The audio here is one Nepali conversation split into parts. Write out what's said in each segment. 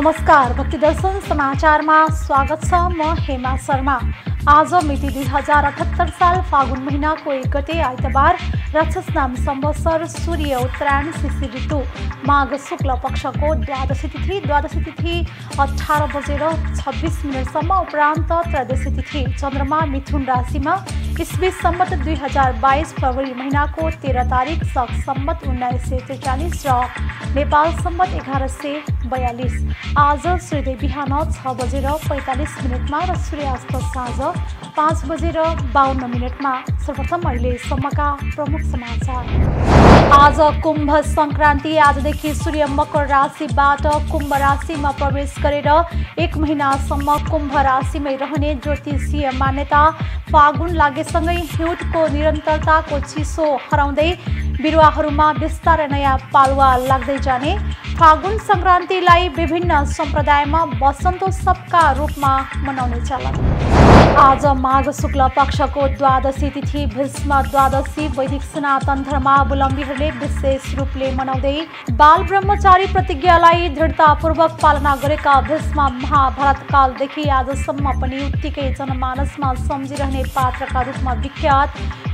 नमस्कार, भक्ति दर्शन समाचारमा स्वागत छ। म हेमा शर्मा। आज मिति 2078 साल फागुन महिनाको 1 गते आइतबार राक्षस नाम संवत्सर सूर्य उत्तरायण शिशिर ऋतु माघ शुक्ल पक्षको द्वादशी तिथि 18:26 उपरान्त त्रयोदशी तिथि चन्द्रमा मिथुन राशिमा इस्वी सम्मत 2022 फरवरी महिनाको 13 तारिक सक सम्मत 1943 र नेपाल सम्मत 1142। आज सूर्योदय बिहान 6:45 र सूर्यास्त साँझ 5:52। सर्वप्रथम अहिलेसम्मका प्रमुख समाचार। आज कुम्भ संक्रान्ति। आजदेखि सूर्य मकर राशिबाट कुम्भ राशिमा प्रवेश गरेर 1 महिनासम्म कुम्भ राशिमै रहने ज्योतिषीय मान्यता। फागुन लागेसँगै हिउँदको निरन्तरताको चिसो हराउँदै बिरुवाहरूमा बिस्तारै नयाँ पालुवा लाग्दै जाने। फागुन संक्रान्तिलाई विभिन्न सम्प्रदायमा वसन्तोत्सवका रूपमा मनाउने चलन। आज माघ शुक्ल पक्षको द्वादशी तिथि भीष्म द्वादशी वैदिक सनातन धर्मावलम्बीहरूले विशेष रूपले मनाउँदै बाल ब्रह्मचारी प्रतिज्ञालाई दृढतापूर्वक पालना गरेका भीष्म महाभारत कालदेखि आजसम्म पनि उत्तिकै जनमानसमा सम्झिरहने पात्रका रूपमा विख्यात।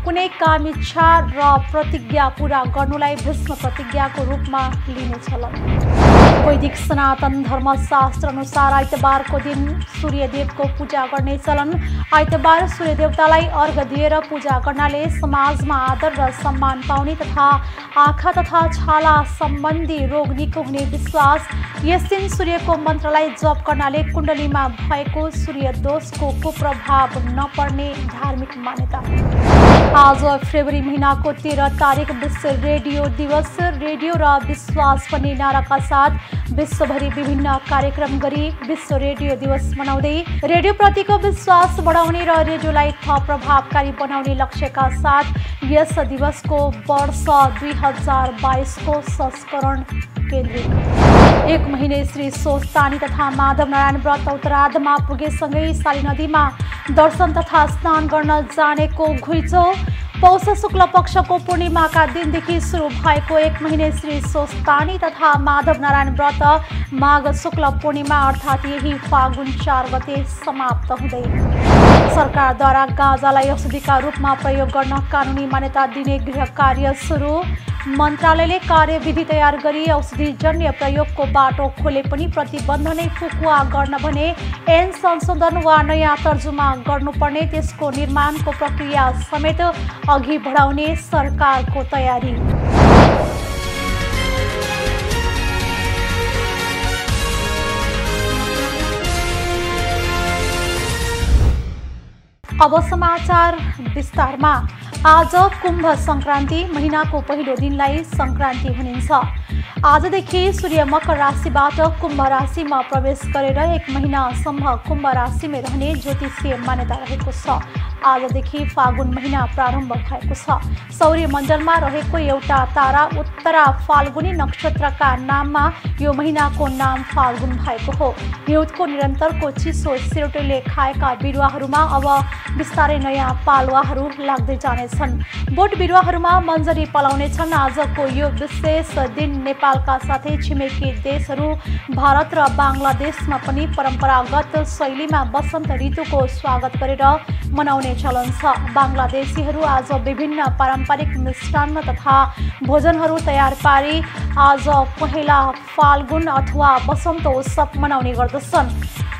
कुनै काम इच्छा र प्रतिज्ञा पूरा गर्नुलाई भीष्म प्रतिज्ञाको रूपमा लिने चलन। वैदिक सनातन धर्मशास्त्र अनुसार आइतबारको दिन सूर्यदेवको पूजा गर्ने चलन। आइतबार सूर्यदेवतालाई अर्घ दिएर पूजा गर्नाले समाजमा आदर र सम्मान पाउने तथा आँखा तथा छाला सम्बन्धी रोग निको हुने विश्वास। यस दिन सूर्यको मन्त्रलाई जप गर्नाले कुण्डलीमा भएको सूर्य दोषको कुप्रभाव नपर्ने धार्मिक मान्यता। आज फेब्रुअरी महिनाको 13 तारिक विश्व रेडियो दिवस। रेडियो र विश्वास भन्ने नाराका साथ विश्वभरि विभिन्न कार्यक्रम गरी विश्व रेडियो दिवस मनाउँदै रेडियोप्रतिको विश्वास बढाउने र रेडियोलाई थप प्रभावकारी बनाउने लक्ष्यका साथ यस दिवसको वर्ष 2022 को संस्करण केन्द्रित। 1 महिने श्री सोस्तानी तथा माधव नारायण व्रत उत्तरार्धमा पुगेसँगै साली नदीमा दर्शन तथा स्नान गर्न जानेको घुइँचो। पौष शुक्ल पक्षको पूर्णिमाका दिनदेखि सुरु भएको 1 महिने श्री सोस्तानी तथा माधव नारायण व्रत माघ शुक्ल पूर्णिमा अर्थात् यही फागुन 4 गते समाप्त हुँदै सरकारद्वारा गाँजालाई औषधिका रूपमा प्रयोग गर्न कानुनी मान्यता दिने गृह कार्य सुरु। मन्त्रालयले कार्यविधि तयार गरी औषधिजन्य प्रयोगको बाटो खोले पनि प्रतिबन्ध नै फुकुवा गर्न भने ऐन संशोधन वा नयाँ तर्जुमा गर्नुपर्ने त्यसको निर्माणको प्रक्रिया समेत अघि बढाउने सरकारको तयारी। अब समाचार विस्तारमा। आज कुम्भ संक्रान्ति। महिनाको पहिलो दिनलाई संक्रान्ति भनिन्छ। आजदेखि सूर्य मकर राशिबाट कुम्भ राशिमा प्रवेश गरेर 1 महिनासम्म कुम्भ राशिमै रहने ज्योतिषीय मान्यता रहेको छ। आजदेखि फागुन महिना प्रारम्भ भएको छ। सौर्य मण्डलमा रहेको एउटा तारा उत्तरा फाल्गुनी नक्षत्रका नाममा यो महिनाको नाम फाल्गुन भएको हो। हिउँदको निरन्तरको चिसो सिरोटेले खाएका बिरुवाहरूमा अब बिस्तारै नयाँ पालुवाहरू लाग्दै जानेछन्। बोट बिरुवाहरूमा मन्जरी पलाउनेछन्। आजको यो विशेष दिन नेपालका साथै छिमेकी देशहरू भारत र बांग्लादेशमा पनि परम्परागत शैलीमा वसन्त ऋतुको स्वागत गरेर मनाउने चलन छ। बांग्लादेशीहरू आज विभिन्न पारम्परिक मिष्टान्न तथा भोजनहरू तयार पारी आज पहिला फाल्गुन अथवा वसन्तोत्सव मनाउने गर्दछन्।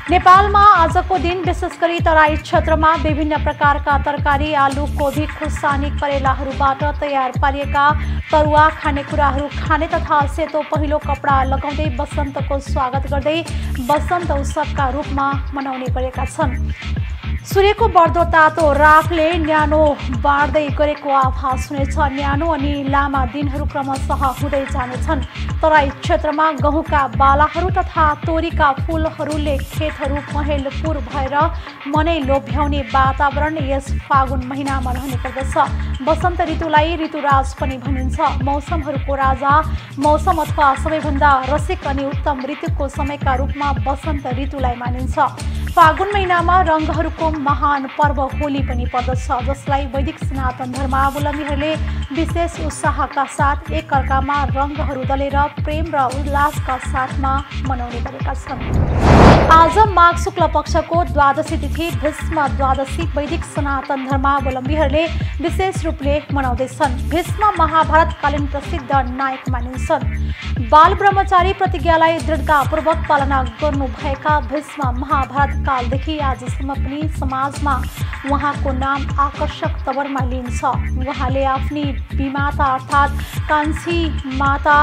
नेपालमा आजको दिन विशेष गरी तराई क्षेत्रमा विभिन्न प्रकारका तरकारी, आलु, कोबी, खुर्सानी, करेलाहरूबाट तयार पारिएका तरुवा खानेकुराहरू खाने तथा सेतो पहिलो कपडा लगाउँदै वसन्तको स्वागत गर्दै वसन्त उत्सवका रूपमा मनाउने गरेका छन्। सूर्यको बढ्दो तातो राखले न्यानो बाँड्दै गरेको आभास हुनेछ। न्यानो अनि लामा दिनहरू क्रमशः हुँदै जानेछन्। तराई क्षेत्रमा गहुँका बालाहरू तथा तोरीका फुलहरूले खेतहरू पहेँलपुर भएर मनै लोभ्याउने वातावरण यस फागुन महिनामा रहने गर्दछ। वसन्त ऋतुलाई ऋतुराज पनि भनिन्छ। मौसमहरूको राजा मौसम अथवा सबैभन्दा रसिक अनि उत्तम ऋतुको समयका रूपमा वसन्त ऋतुलाई मानिन्छ। फागुन महिनामा रङ्गहरूको महान पर्व होली पनि पर्दछ, जसलाई वैदिक सनातन धर्मावलम्बीहरूले विशेष उत्साहका साथ एकअर्कामा रङ्गहरू दलेर प्रेम र उल्लासका साथमा मनाउने गरेका छन्। आज माघ शुक्ल पक्षको द्वादशी तिथि भीष्म द्वादशी वैदिक सनातन धर्मावलम्बीहरूले विशेष रूपले मनाउँदैछन्। भीष्म महाभारतकालीन प्रसिद्ध नायक मानिन्छन्। बाल ब्रह्मचारी प्रतिज्ञालाई दृढतापूर्वक पालना गर्नुभएका भीष्म महाभारत कालदेखि आजसम्म पनि समाजमा उहाँको नाम आकर्षक तवरमा लिइन्छ। उहाँले आफ्नी विमाता अर्थात् कान्छी माता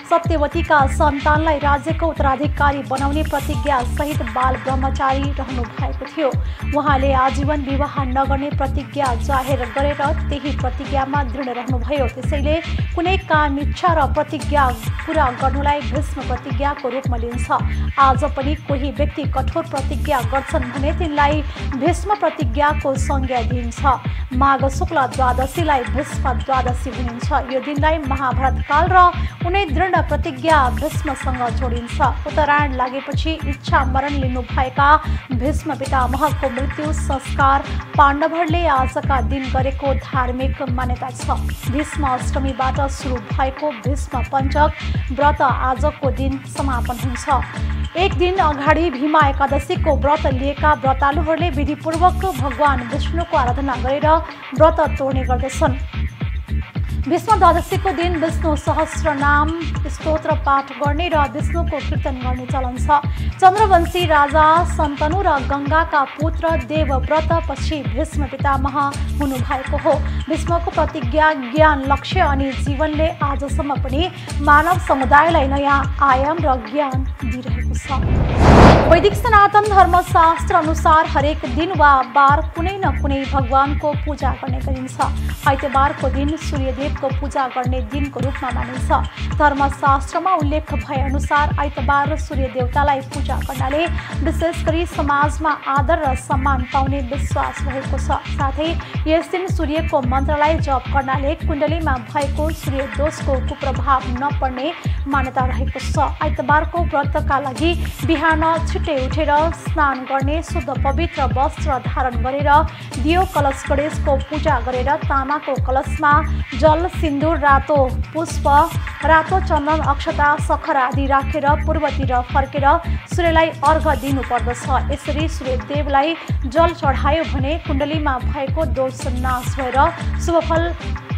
सत्यवतीका सन्तानलाई राज्यको उत्तराधिकारी बनाउने प्रतिज्ञा सहित बाल ब्रह्मचारी रहनु भएको थियो। उहाँले आजीवन विवाह नगर्ने प्रतिज्ञा जाहेर गरेर त्यही प्रतिज्ञामा दृढ रहनुभयो। त्यसैले कुनै काम इच्छा र प्रतिज्ञा पूरा गर्नुलाई भीष्म प्रतिज्ञाको रूपमा लिन्छ। आज पनि कोही व्यक्ति कठोर प्रतिज्ञा गर्छन् भने तिनलाई भीष्म प्रतिज्ञाको संज्ञा दिइन्छ। माघ शुक्ल द्वादशीलाई भीष्म द्वादशी भनिन्छ। यो दिनलाई महाभारत काल र उनै दृढ प्रतिज्ञा भीष्मसँग जोडिन्छ। उत्तरायण लागेपछि इच्छा मरण लिनुभएका भीष्म पितामहको मृत्यु संस्कार पाण्डवहरूले आजका दिन गरेको धार्मिक मान्यता छ। भीष्म अष्टमीबाट सुरु भएको भीष्म पञ्चक व्रत आजको दिन समापन हुन्छ। एक दिन अगाडि भीमा एकादशीको व्रत लिएका व्रतालुहरूले विधिपूर्वक भगवान विष्णुको आराधना गरेर व्रत तोड्ने गर्दछन्। भीष्म द्वादशीको दिन विष्णु सहस्र नाम स्तोत्र पाठ गर्ने र विष्णुको कीर्तन गर्ने चलन छ। चन्द्रवंशी राजा शन्तनु र गङ्गाका पुत्र देवव्रत पछि भीष्म पितामह हुनुभएको हो। भीष्मको प्रतिज्ञा, ज्ञान, लक्ष्य अनि जीवनले आजसम्म पनि मानव समुदायलाई नयाँ आयाम र ज्ञान दिइरहेको छ। वैदिक सनातन धर्मशास्त्र अनुसार हरेक दिन वा बार कुनै न कुनै भगवानको पूजा गर्ने गरिन्छ। आइतबारको दिन सूर्यदेवको पूजा गर्ने दिनको रूपमा मानिन्छ। धर्मशास्त्रमा उल्लेख भए अनुसार आइतबार सूर्य देवतालाई पूजा गर्नाले विशेष गरी समाजमा आदर र सम्मान पाउने विश्वास रहेको छ। साथै यस दिन सूर्यको मन्त्रलाई जप गर्नाले कुण्डलीमा भएको सूर्य दोषको कुप्रभाव नपर्ने मान्यता रहेको छ। आइतबारको व्रतका लागि बिहान छिट्टै उठेर स्नान गर्ने, शुद्ध पवित्र वस्त्र धारण गरेर दियो कलश गणेशको पूजा गरेर तामाको कलशमा जल, सिन्दुर, रातो पुष्प, रातो चन्दन, अक्षता, सखर आदि राखेर पूर्वतिर फर्केर सूर्यलाई अर्घ दिनुपर्दछ। यसरी सूर्यदेवलाई जल चढायो भने कुण्डलीमा भएको दोष नाश भएर शुभफल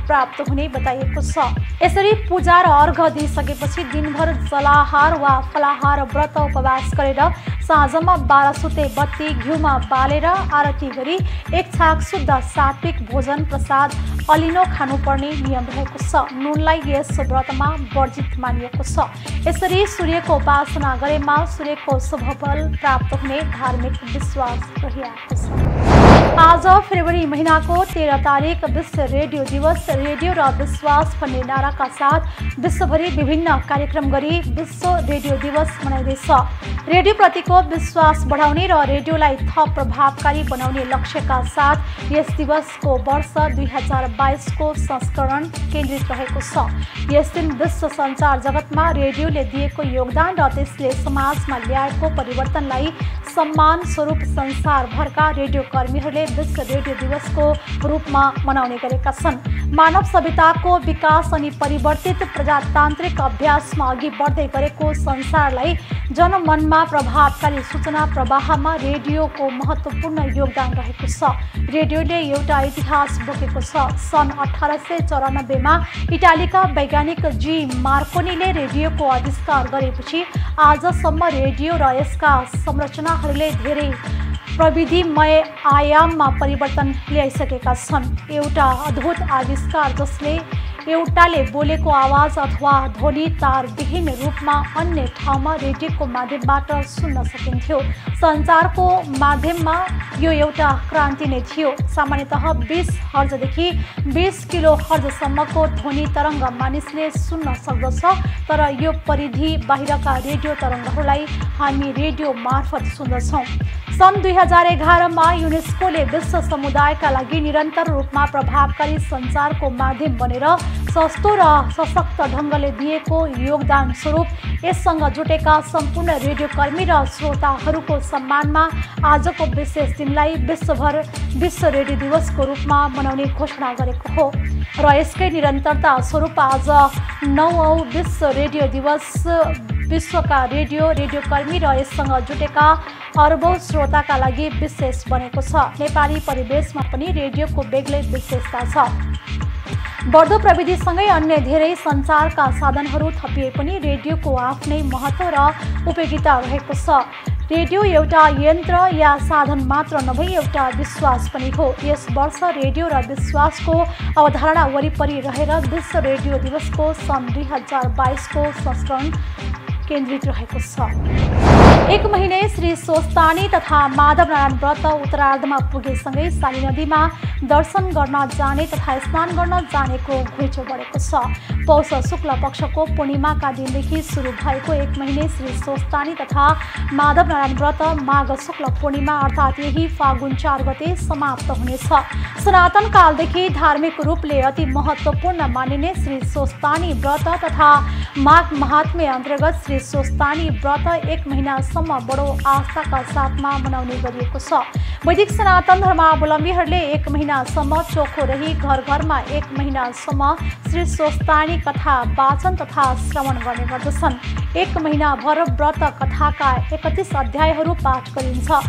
प्राप्त हुने बताइएको छ। यसरी पूजा र अर्घ दिइसकेपछि दिनभर जलाहार वा फलाहार व्रत उपवास गरेर साँझमा 12 सुते बत्ती घिउमा बालेर आरती गरी एक छाक शुद्ध सात्विक भोजन प्रसाद अलिनो खानुपर्ने नियम रहेको छ। नुनलाई यस व्रतमा वर्जित मानिएको छ। यसरी सूर्यको उपासना गरेमा सूर्यको शुभफल प्राप्त हुने धार्मिक विश्वास रहिआएको छ। आज फेब्रुअरी महिनाको 13 तारिक विश्व रेडियो दिवस। रेडियो र विश्वास भन्ने नाराका साथ विश्वभरि विभिन्न कार्यक्रम गरी विश्व रेडियो दिवस मनाइँदैछ। रेडियोप्रतिको विश्वास बढाउने र रेडियोलाई थप प्रभावकारी बनाउने लक्ष्यका साथ यस दिवसको वर्ष 2022 को संस्करण केन्द्रित रहेको छ। यस दिन विश्व सञ्चार जगतमा रेडियोले दिएको योगदान र त्यसले समाजमा ल्याएको परिवर्तनलाई सम्मान स्वरूप संसारभरका रेडियो कर्मीहरूले विश्व रेडियो दिवसको रूपमा मनाउने गरेका छन्। मानव सभ्यताको विकास अनि परिवर्तित प्रजातान्त्रिक अभ्यासमा अघि बढ्दै गरेको संसारलाई जनमनमा प्रभावकारी सूचना प्रवाहमा रेडियोको महत्त्वपूर्ण योगदान रहेको छ। रेडियोले एउटा इतिहास बोकेको छ। सन् 1894 मा इटालीका वैज्ञानिक जी मार्कोनीले रेडियोको आविष्कार गरेपछि आजसम्म रेडियो र यसका संरचनाहरूले धेरै प्रविधिमय आयाममा परिवर्तन ल्याइसकेका छन्। एउटा अद्भुत आविष्कार जसले एउटाले बोलेको आवाज अथवा ध्वनि तारविहीन रूपमा अन्य ठाउँमा रेडियोको माध्यमबाट सुन्न सकिन्थ्यो। सञ्चारको माध्यममा यो एउटा क्रान्ति नै थियो। सामान्यतः 20 हर्जदेखि 20 किलो हर्जसम्मको ध्वनि तरङ्ग मानिसले सुन्न सक्दछ, तर यो परिधि बाहिरका रेडियो तरङ्गहरूलाई हामी रेडियो मार्फत सुन्दछौँ। सन् 2011 मा युनेस्कोले विश्व समुदायका लागि निरन्तर रूपमा प्रभावकारी सञ्चारको माध्यम बनेर सस्तो र सशक्त ढङ्गले दिएको योगदान स्वरूप यससँग जुटेका सम्पूर्ण रेडियोकर्मी र श्रोताहरूको सम्मानमा आजको विशेष दिनलाई विश्वभर विश्व रेडियो दिवसको रूपमा मनाउने घोषणा गरेको हो र यसकै निरन्तरता स्वरूप आज 9औं विश्व रेडियो दिवस विश्वका रेडियोकर्मी र यससँग जुटेका अरबौं श्रोताका लागि विशेष बनेको छ। नेपाली परिवेशमा पनि रेडियोको बेग्लै विशेषता छ। बढ्दो प्रविधिसँगै अन्य धेरै सञ्चारका साधनहरू थपिए पनि रेडियोको आफ्नै महत्त्व र उपयोगिता रहेको छ। रेडियो एउटा यन्त्र या साधन मात्र नभई एउटा विश्वास पनि हो। यस वर्ष रेडियो र विश्वासको अवधारणा वरिपरि रहेर विश्व रेडियो दिवसको सन् 2022 को संस्करण केन्द्रित रहेको छ। एक महिने श्री स्वस्तानी तथा माधव नारायण व्रत उत्तरार्धमा पुगेसँगै साली नदीमा दर्शन गर्न जाने तथा स्नान गर्न जानेको घुइँचो बढेको छ। पौष शुक्ल पक्षको पूर्णिमाका दिनदेखि सुरु भएको एक महिने श्री स्वस्तानी तथा माधव नारायण व्रत माघ शुक्ल पूर्णिमा अर्थात् यही फागुन 4 गते समाप्त हुनेछ। सनातन कालदेखि धार्मिक रूपले अति महत्त्वपूर्ण मानिने श्री स्वस्तानी व्रत तथा माघ महात्म्य अन्तर्गत श्री स्वस्तानी व्रत एक महिनासम्म बडो आस्थाका साथमा मनाउने गरिएको छ। वैदिक सनातन धर्मावलम्बीहरूले एक महिनासम्म चोखो रही घर घरमा एक महिनासम्म श्री स्वस्तानी कथा वाचन तथा श्रवण गर्ने गर्दछन्। एक महिनाभर व्रत कथाका 31 अध्यायहरू पाठ गरिन्छ।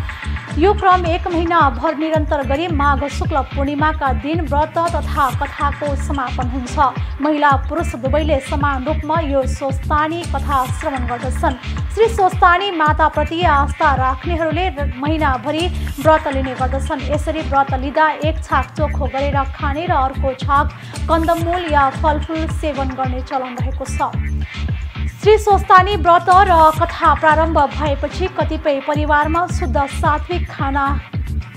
यो क्रम एक महिनाभर निरन्तर गरी माघ शुक्ल पूर्णिमाका दिन व्रत तथा कथाको समापन हुन्छ। महिला पुरुष दुवैले समान रूपमा यो स्वस्तानी कथा श्रवण गर्दछन्। श्री स्वस्तानी माताप्रति आस्था राख्नेहरूले महिनाभरि व्रत लिने गर्दछन्। यसरी व्रत लिँदा एक छाक चोखो गरेर खाने र अर्को छाक कन्दमूल या फलफुल सेवन गर्ने चलन रहेको छ। श्री स्वस्तानी व्रत र कथा प्रारम्भ भएपछि कतिपय परिवारमा शुद्ध सात्विक खाना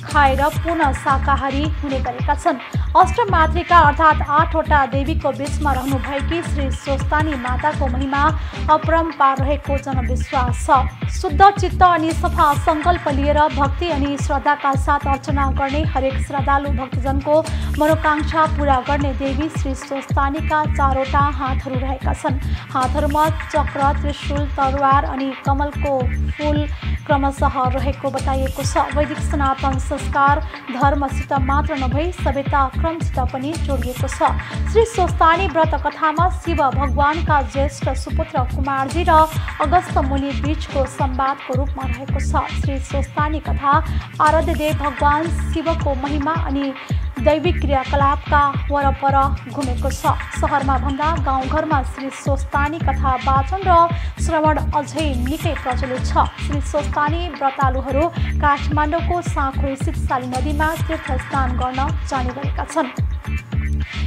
खाएर पुनः शाकाहारी हुने गरेका छन्। अष्टमातृका अर्थात् 8वटा देवीको बीचमा रहनुभएकी श्री स्वस्तानी माताको महिमा अपरम्पार रहेको जनविश्वास छ। शुद्ध चित्त अनि सफा सङ्कल्प लिएर भक्ति अनि श्रद्धाका साथ अर्चना गर्ने हरेक श्रद्धालु भक्तजनको मनोकांक्षा पूरा गर्ने देवी श्री स्वस्तानीका 4वटा हातहरू रहेका छन्। हातहरूमा चक्र, त्रिशूल, तरवार अनि कमलको फूल क्रमशः रहेको बताइएको छ। वैदिक सनातन संस्कार धर्मसित मात्र नभई सभ्यता क्रमसित पनि जोडिएको छ। श्री स्वस्तानी व्रत कथामा शिव भगवानका ज्येष्ठ सुपुत्र कुमारजी र अगस्त मुनि बीचको संवादको रूपमा रहेको छ। श्री स्वस्तानी कथा आराध्य देव भगवान शिवको महिमा अनि दैविक क्रियाकलापका वरपर घुमेको छ। सहरमा भन्दा गाउँघरमा श्री स्वस्तानी कथा वाचन र श्रवण अझै निकै प्रचलित छ। श्री स्वस्तानी व्रतालुहरू काठमाडौँको साँखो स्थित साली नदीमा तीर्थ स्नान गर्न जाने गरेका छन्।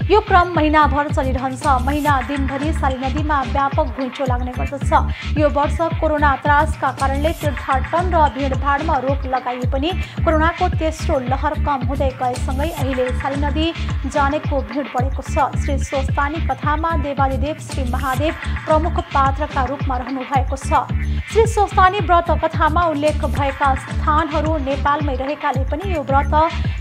यो क्रम महिनाभर चलिरहन्छ। महिना दिनभरि साली नदीमा व्यापक घुइँचो लाग्ने गर्दछ। यो वर्ष कोरोना त्रासका कारणले तीर्थाटन र भिडभाडमा रोक लगाइए पनि कोरोनाको तेस्रो लहर कम हुँदै गएसँगै अहिले साली नदी जानेको भिड बढेको छ। श्री स्वस्तानी कथामा देवादिदेव श्री महादेव प्रमुख पात्रका रूपमा रहनु भएको छ। श्री स्वस्तानी व्रत कथामा उल्लेख भएका स्थानहरू नेपालमै रहेकाले पनि यो व्रत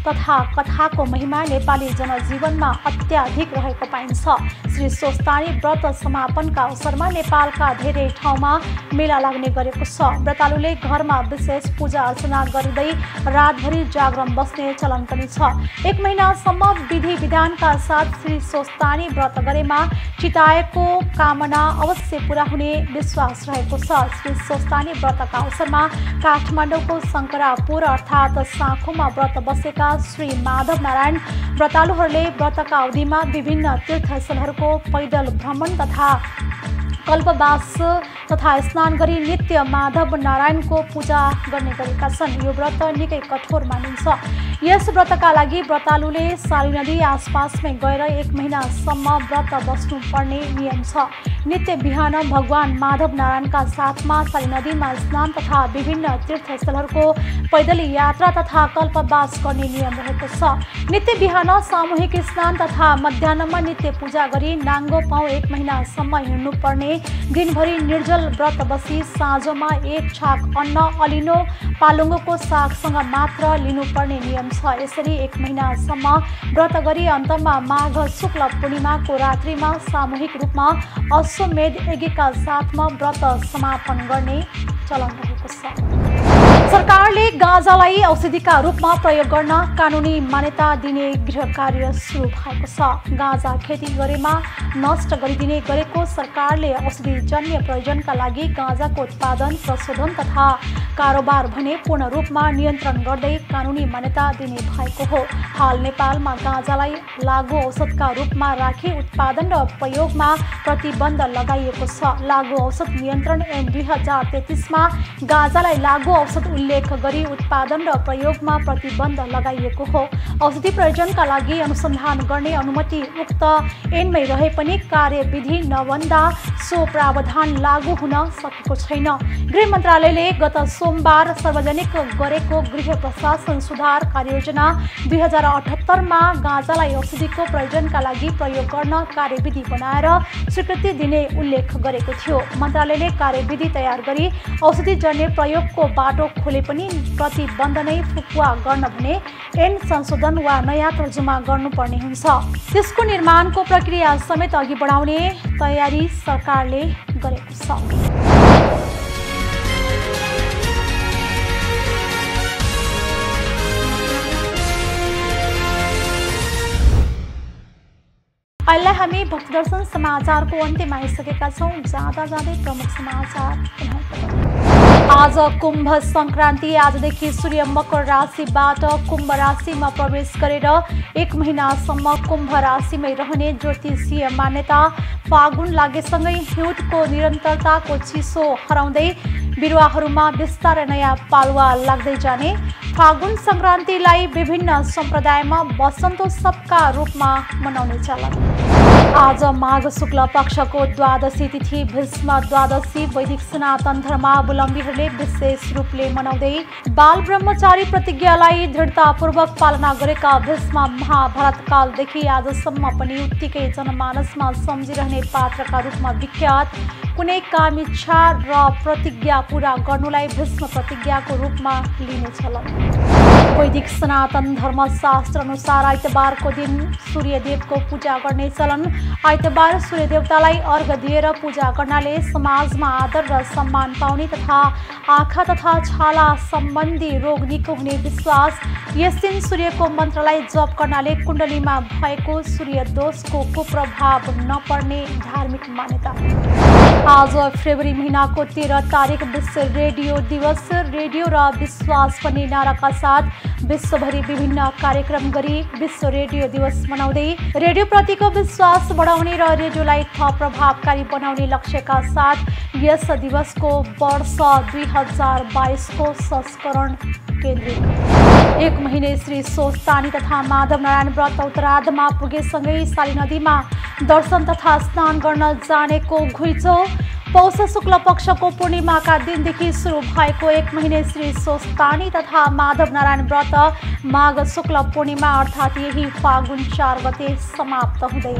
तथा कथाको महिमा नेपाली जनजीवनमा अत्याधिक रहेको पाइन्छ। श्री स्वस्तानी व्रत समापनका अवसरमा नेपालका धेरै ठाउँमा मेला लाग्ने गरेको छ। व्रतालुले घरमा विशेष पूजा अर्चना गर्दै रातभरि जागरण बस्ने चलन पनि छ। एक महिनासम्म विधि विधानका साथ श्री स्वस्तानी व्रत गरेमा चिताएको कामना अवश्य पूरा हुने विश्वास रहेको छ। श्री स्वस्तानी व्रतका अवसरमा काठमाडौँको शङ्करापुर अर्थात् साँखोमा व्रत बसेका श्री माधव नारायण व्रतालुहरूले व्रतका अवधिमा विभिन्न तीर्थस्थलहरूको पैदल भ्रमण तथा कल्पवास तथा स्नान गरी नित्य माधव नारायणको पूजा गर्ने गरेका छन्। यो व्रत निकै कठोर मानिन्छ। यस व्रतका लागि व्रतालुले साली नदी आसपासमै गएर एक महिनासम्म व्रत बस्नुपर्ने नियम छ। नित्य बिहान भगवान माधव नारायणका साथमा साली नदीमा स्नान तथा विभिन्न तीर्थस्थलहरूको पैदल यात्रा तथा कल्पवास गर्ने नियम रहेको छ। नित्य बिहान सामूहिक स्नान तथा मध्याह्नमा नित्य पूजा गरी नाङ्गो पाउ एक महिनासम्म हिँड्नुपर्ने दिनभरि निर्जल व्रत बसी साँझमा एक छाक अन्न अलिनो पालुङ्गोको सागसँग मात्र लिनुपर्ने नियम छ। यसरी 1 महिनासम्म व्रत गरी अन्तमा माघ शुक्ल पूर्णिमाको रात्रिमा सामूहिक रूपमा अश्वमेध यज्ञका साथमा व्रत समापन गर्ने चलन रहेको छ। सरकारले गाँजालाई औषधिका रूपमा प्रयोग गर्न कानुनी मान्यता दिने गृह कार्य सुरु भएको छ। गाँजा खेती गरेमा नष्ट गरिदिने गरेको सरकारले औषधिजन्य प्रयोजनका लागि गाँजाको उत्पादन, प्रशोधन तथा कारोबार भने पूर्ण रूपमा नियन्त्रण गर्दै कानुनी मान्यता दिने भएको हो। हाल नेपालमा गाँजालाई लागु औषधका रूपमा राखी उत्पादन र प्रयोगमा प्रतिबन्ध लगाइएको छ। लागु औषध नियन्त्रण ऐन 2033 मा गाँजालाई लागु औषध उल्लेख गरी उत्पादन र प्रयोगमा प्रतिबन्ध लगाइएको हो। औषधि प्रयोजनका लागि अनुसन्धान गर्ने अनुमति उक्त ऐनमै रहे पनि कार्यविधि नबन्दा सो प्रावधान लागू हुन सकेको छैन। गृह मन्त्रालयले गत सोमबार सार्वजनिक गरेको गृह प्रशासन सुधार कार्ययोजना 2078 मा गाँजालाई औषधिको प्रयोजनका लागि प्रयोग गर्न कार्यविधि बनाएर स्वीकृति दिने उल्लेख गरेको थियो। मन्त्रालयले कार्यविधि तयार गरी औषधिजन्य प्रयोगको बाटो खोले पनि प्रतिबन्ध नै फुकुवा गर्न भने ऐन संशोधन वा नयाँ तर्जुमा गर्नुपर्ने हुन्छ। त्यसको निर्माणको प्रक्रिया समेत अघि बढाउने तयारी सरकारले गरेको छ। अहिले हामी भक्तदर्शन समाचारको अन्त्यमा आइसकेका छौँ। जाँदा जाँदै प्रमुख समाचार आज कुम्भ संक्रान्ति। आजदेखि सूर्य मकर राशिबाट कुम्भ राशिमा प्रवेश गरेर 1 महिनासम्म कुम्भ राशिमै रहने ज्योतिषीय मान्यता। फागुन लागेसँगै हिउँदको निरन्तरताको चिसो हराउँदै बिरुवाहरूमा बिस्तारै नयाँ पालुवा लाग्दै जाने। फागुन संक्रान्तिलाई विभिन्न सम्प्रदायमा वसन्तोत्सवका रूपमा मनाउने चलन। आज माघ शुक्ल पक्षको द्वादशी तिथि भीष्म द्वादशी वैदिक सनातन धर्मावलम्बीहरूले विशेष रूपले मनाउँदै बाल ब्रह्मचारी प्रतिज्ञालाई दृढतापूर्वक पालना गरेका भीष्म महाभारत कालदेखि आजसम्म पनि उत्तिकै जनमानसमा सम्झिरहने पात्रका रूपमा विख्यात। कुनै काम इच्छा र प्रतिज्ञा पूरा गर्नुलाई भीष्म प्रतिज्ञाको रूपमा लिने चलन। वैदिक सनातन धर्मशास्त्र अनुसार आइतबारको दिन सूर्यदेवको पूजा गर्ने चलन। आइतबार सूर्यदेवतालाई अर्घ दिएर पूजा गर्नाले समाजमा आदर र सम्मान पाउने तथा आँखा तथा छाला सम्बन्धी रोग निको हुने विश्वास। यस दिन सूर्यको मन्त्रलाई जप गर्नाले कुण्डलीमा भएको सूर्य दोषको कुप्रभाव नपर्ने धार्मिक मान्यता। आज फेब्रुअरी महिनाको 13 तारिक विश्व रेडियो दिवस। रेडियो र विश्वास भन्ने नाराका साथ विश्वभरि विभिन्न कार्यक्रम गरी विश्व रेडियो दिवस मनाउँदै रेडियोप्रतिको विश्वास बढाउने र रेडियोलाई थप प्रभावकारी बनाउने लक्ष्यका साथ यस दिवसको वर्ष 2022 को संस्करण केन्द्रित। 1 महिने श्री सोस्तानी तथा माधव नारायण व्रत उत्तरार्धमा पुगेसँगै साली नदीमा दर्शन तथा स्नान गर्न जानेको घुइँचो। पौष शुक्ल पक्षको पूर्णिमाका दिनदेखि सुरु भएको 1 महिने श्री सोस्तानी तथा माधव नारायण व्रत माघ शुक्ल पूर्णिमा अर्थात् यही फागुन 4 गते समाप्त हुँदै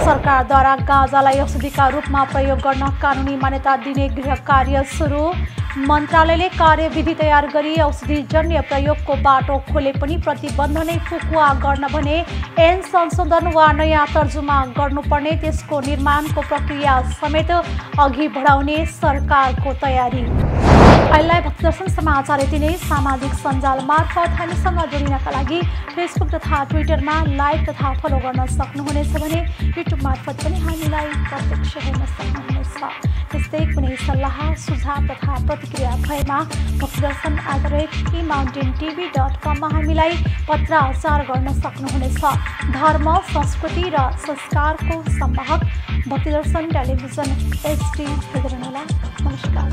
सरकारद्वारा गाँजालाई औषधिका रूपमा प्रयोग गर्न कानुनी मान्यता दिने गृह कार्य सुरु। मन्त्रालयले कार्यविधि तयार गरी औषधिजन्य प्रयोगको बाटो खोले पनि प्रतिबन्ध नै फुकुवा गर्न भने ऐन संशोधन वा नयाँ तर्जुमा गर्नुपर्ने त्यसको निर्माणको प्रक्रिया समेत अघि बढाउने सरकारको तयारी। अहिले भक्तदर्शन समाचार यति नै। सामाजिक सञ्जाल मार्फत हामीसँग जोडिनका लागि फेसबुक तथा ट्विटरमा लाइक तथा फलो गर्न सक्नुहुनेछ भने युट्युब मार्फत पनि हामीलाई प्रत्यक्ष हेर्न सक्नुहुनेछ। त्यस्तै कुनै सल्लाह सुझाव तथा प्रतिक्रिया भएमा भक्तदर्शन@emountaintv.com मा हामीलाई पत्राचार गर्न सक्नुहुनेछ। धर्म, संस्कृति र संस्कारको संवाहक भक्तदर्शन टेलिभिजन HD। नमस्कार।